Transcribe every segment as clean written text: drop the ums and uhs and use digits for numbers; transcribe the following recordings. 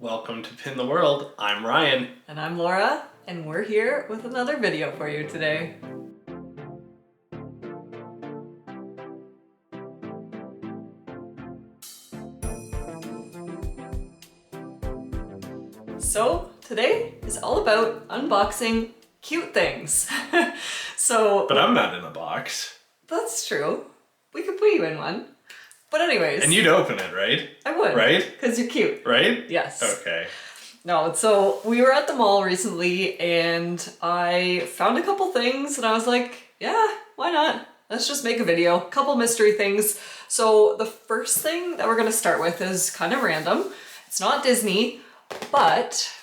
Welcome to Pin the World. I'm Ryan. And I'm Laura, and we're here with another video for you today. So today is all about unboxing cute things. But I'm not in a box. That's true. We could put you in one. But anyways. And you'd open it, right? I would. Right? Because you're cute. Right? Yes. Okay. No, so we were at the mall recently and I found a couple things and I was like, yeah, why not? Let's just make a video. Couple mystery things. So the first thing that we're gonna start with is kind of random. It's not Disney, but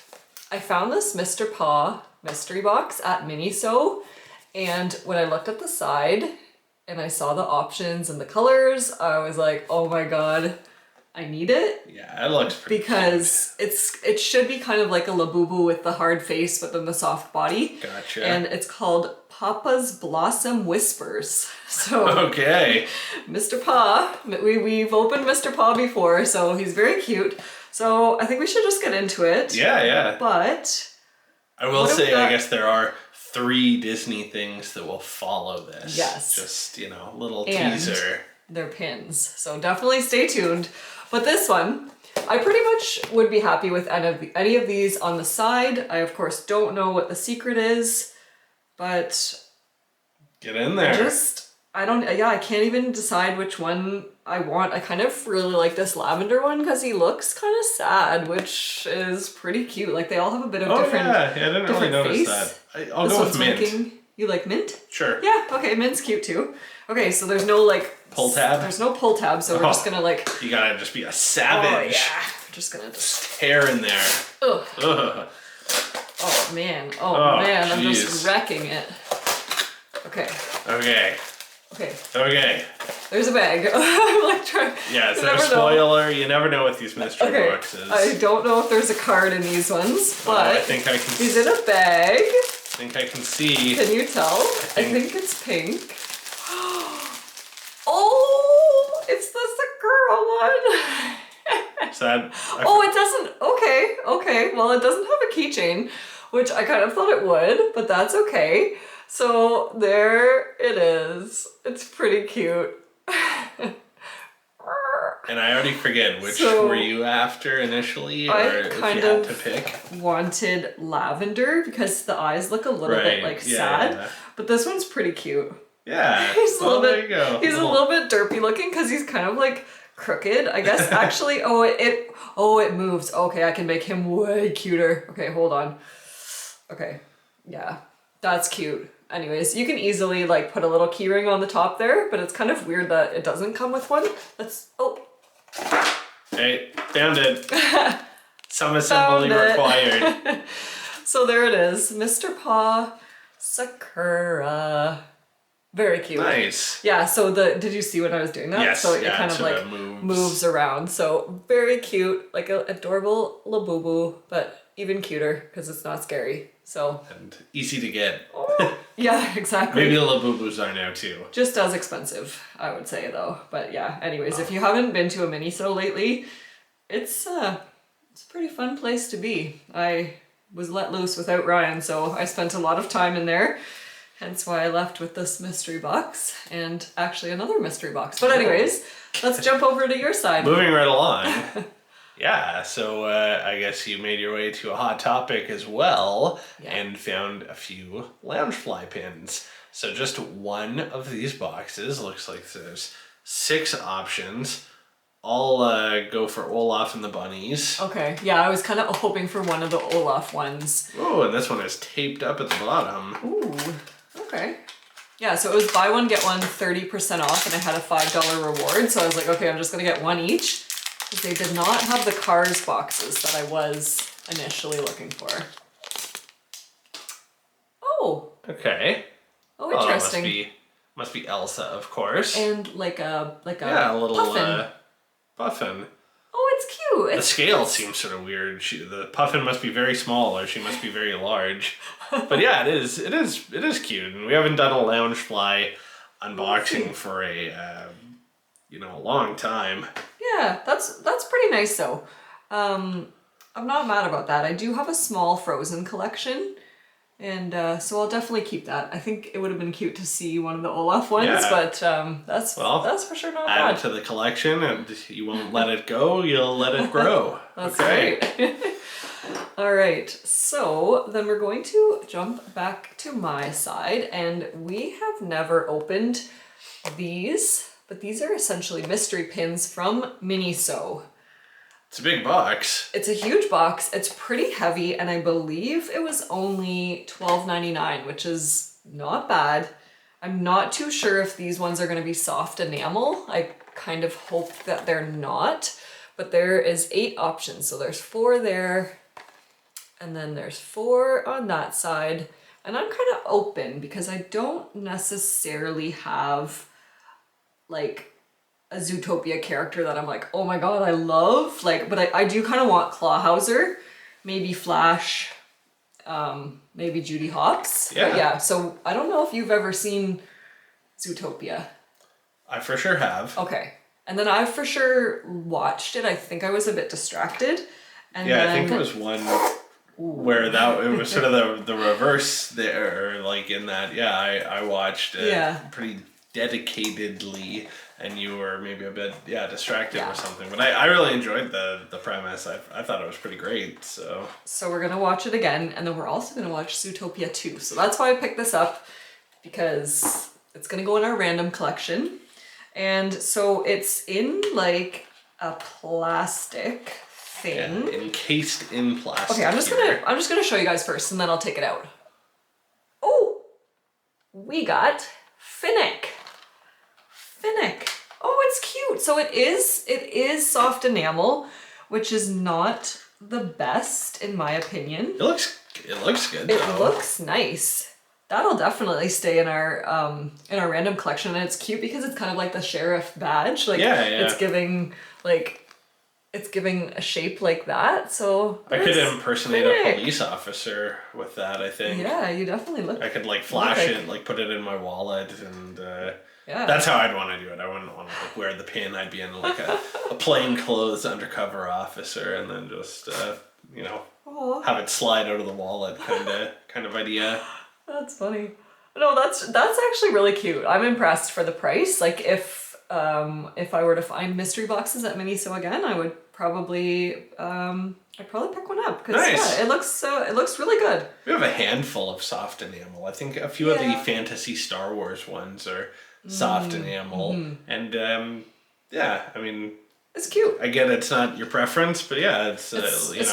I found this Mr. Paw mystery box at Miniso, and when I looked at the side and I saw the options and the colors, I was like, oh my god, I need it. Yeah, it looks pretty because cute. it should be kind of like a Labubu with the hard face but then the soft body. Gotcha. And it's called Papa's Blossom Whispers. So okay. Mr. Paw, we've opened Mr. Paw before, so he's very cute. So I think we should just get into it. Yeah. But I will say, I guess there are 3 Disney things that will follow this. Yes. Just, little teaser. They're pins, so definitely stay tuned. But this one, I pretty much would be happy with any of these on the side. I, of course, don't know what the secret is, but get in there. I can't even decide which one I want. I kind of really like this lavender one because he looks kind of sad, which is pretty cute. Like they all have a bit of different. Yeah, I didn't really notice that. I'll go with mint. You like mint? Sure. Yeah, okay, mint's cute too. Okay, so there's no like pull tab. There's no pull tab, so we're just gonna like. You gotta just be a savage. Oh yeah, we're just gonna tear in there. Ugh. Ugh. Oh man, man, I'm just wrecking it. Okay. There's a bag. I'm like trying. Yeah, it's no spoiler. You never know with these mystery boxes. I don't know if there's a card in these ones, but I think I can. He's in a bag. I think I can see. Can you tell? I think it's pink. Oh, it's the Sakura one. Sad. Oh, it doesn't. Okay. Well, it doesn't have a keychain, which I kind of thought it would, but that's okay. So there it is. It's pretty cute. And I already forget which were you after initially, or if you had to pick. Wanted lavender because the eyes look a little bit like sad, yeah. But this one's pretty cute. Yeah, he's a little bit. There you go. He's a little bit derpy looking because he's kind of like crooked, I guess. Actually, it moves. Okay, I can make him way cuter. Okay, hold on. Okay, yeah, that's cute. Anyways, you can easily like put a little key ring on the top there, but it's kind of weird that it doesn't come with one. Hey, found it. Some assembly required. So there it is, Mr. Paw Sakura. Very cute. Nice. Yeah, so did you see when I was doing that? Yes, so it kind of like moves around. So very cute, like an adorable Labubu, but even cuter because it's not scary. So and easy to get. Oh, yeah, exactly. Maybe the Labubus are now too. Just as expensive, I would say though. But yeah, anyways, if you haven't been to a Miniso lately, it's a pretty fun place to be. I was let loose without Ryan, so I spent a lot of time in there. Hence why I left with this mystery box and actually another mystery box. But anyways, let's jump over to your side. Moving right along. Yeah, so I guess you made your way to a Hot Topic as well and found a few Loungefly pins. So just one of these boxes. Looks like there's 6 options. I'll go for Olaf and the bunnies. Okay, yeah, I was kind of hoping for one of the Olaf ones. Oh, and this one is taped up at the bottom. Ooh, okay. Yeah, so it was buy one, get one 30% off, and I had a $5 reward. So I was like, okay, I'm just gonna get one each. Because they did not have the Cars boxes that I was initially looking for. Oh. Okay. Oh, interesting. Well, must be Elsa, of course. And like a a little puffin. Puffin. Oh, it's cute. The scale seems sort of weird. The puffin must be very small, or she must be very large. But yeah, it is cute. And we haven't done a Loungefly unboxing for a long time. Yeah, that's pretty nice though. I'm not mad about that. I do have a small Frozen collection, and so I'll definitely keep that. I think it would have been cute to see one of the Olaf ones, Yeah. but that's for sure not Add bad. it to the collection, and you won't let it go. You'll let it grow. That's okay. great. All right, so then we're going to jump back to my side, and we have never opened these, but these are essentially mystery pins from Miniso. It's a big box. It's a huge box. It's pretty heavy, and I believe it was only $12.99, which is not bad. I'm not too sure if these ones are going to be soft enamel. I kind of hope that they're not, but there is 8 options. So there's 4 there, and then there's 4 on that side. And I'm kind of open because I don't necessarily have like a Zootopia character that I'm like, oh my god, I love. Like, but I do kind of want Clawhauser, maybe Flash, maybe Judy Hopps. Yeah. But yeah, so I don't know if you've ever seen Zootopia. I for sure have. Okay. And then I for sure watched it. I think I was a bit distracted. And Yeah, then, I think it was one where it was sort of the reverse there, like in that, yeah, I watched it pretty dedicatedly, and you were maybe a bit distracted or something, but I really enjoyed the premise. I thought it was pretty great. So we're gonna watch it again, and then we're also gonna watch Zootopia 2. So that's why I picked this up, because it's gonna go in our random collection. And so it's in like a plastic thing. Yeah, encased in plastic. Okay, I'm just gonna show you guys first, and then I'll take it out. Oh, we got Finnick. Oh, it's cute. So it is soft enamel, which is not the best in my opinion. It looks good. It looks nice. That'll definitely stay in our random collection, and it's cute because it's kind of like the sheriff badge. Like it's giving a shape like that. So I could impersonate a police officer with that, I think. Yeah, you definitely look. I could like flash it, like put it in my wallet, and that's how I'd want to do it. I wouldn't want to like wear the pin. I'd be in like a plain clothes undercover officer, and then just have it slide out of the wallet, kind of idea. That's funny. No, that's actually really cute. I'm impressed for the price. Like if I were to find mystery boxes at Miniso again, I would probably I'd probably pick one up because nice. It looks really good. We have a handful of soft enamel. I think a few of the fantasy Star Wars ones are soft enamel, and I mean, it's cute. I get it's not your preference, but it's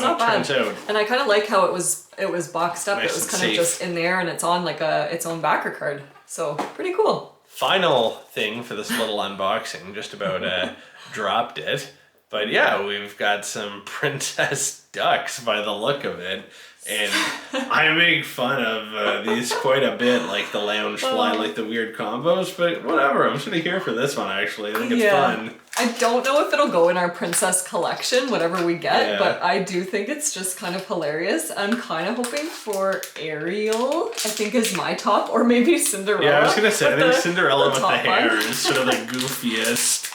not bad. Turns out. And I kind of like how it was boxed up. Nice, it was kind of just in there, and it's on like its own backer card. So pretty cool. Final thing for this little unboxing, just about dropped it. But yeah, we've got some princess ducks by the look of it. And I make fun of these quite a bit, like the lounge fly, like the weird combos, but whatever, I'm sort of here for this one actually. I think it's fun. I don't know if it'll go in our princess collection, whatever we get, but I do think it's just kind of hilarious. I'm kind of hoping for Ariel, I think is my top, or maybe Cinderella. Yeah, I was going to say, I think Cinderella with the hair one. is sort of the goofiest.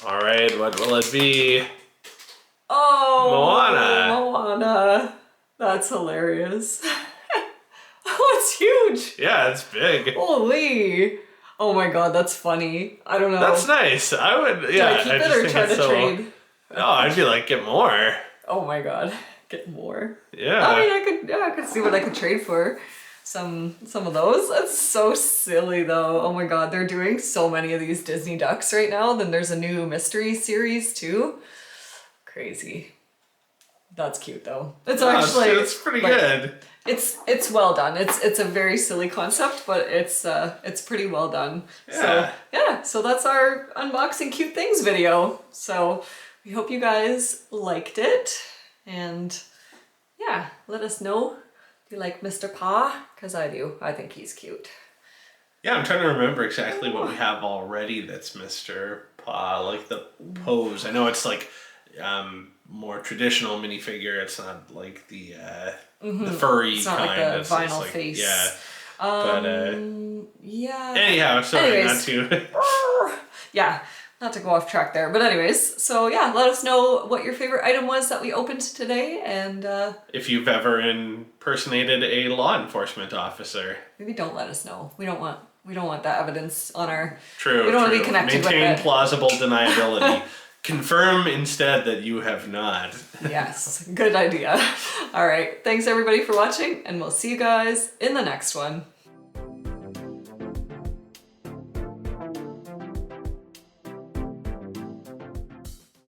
All right, what will it be? Oh, Moana. That's hilarious. Oh, it's huge. Yeah, it's big. Holy. Oh my god, that's funny. I don't know. That's nice. I would, Do I keep it or try to trade? No, I'd be like, get more. Oh my god, get more. Yeah. I mean, I could see what I could trade for. Some of those. That's so silly though. Oh my god, they're doing so many of these Disney ducks right now. Then there's a new mystery series too. Crazy. That's cute though. It's actually it's pretty good. It's well done. It's a very silly concept, but it's pretty well done. Yeah. So that's our unboxing cute things video. So we hope you guys liked it, and let us know if you like Mr. Pa, because I do. I think he's cute. Yeah, I'm trying to remember exactly what we have already that's Mr. Pa, like the pose. I know it's like more traditional minifigure. It's not like the furry it's not kind. Like the vinyl face. Yeah. But Anyhow, sorry, anyways. not to. Yeah, Not to go off track there, but anyways, so yeah, let us know what your favorite item was that we opened today, and if you've ever impersonated a law enforcement officer. maybe don't let us know. We don't want that evidence on our. True. We don't want to be connected with it. Maintain plausible deniability. Confirm instead that you have not. Yes, good idea. All right, thanks everybody for watching, and we'll see you guys in the next one.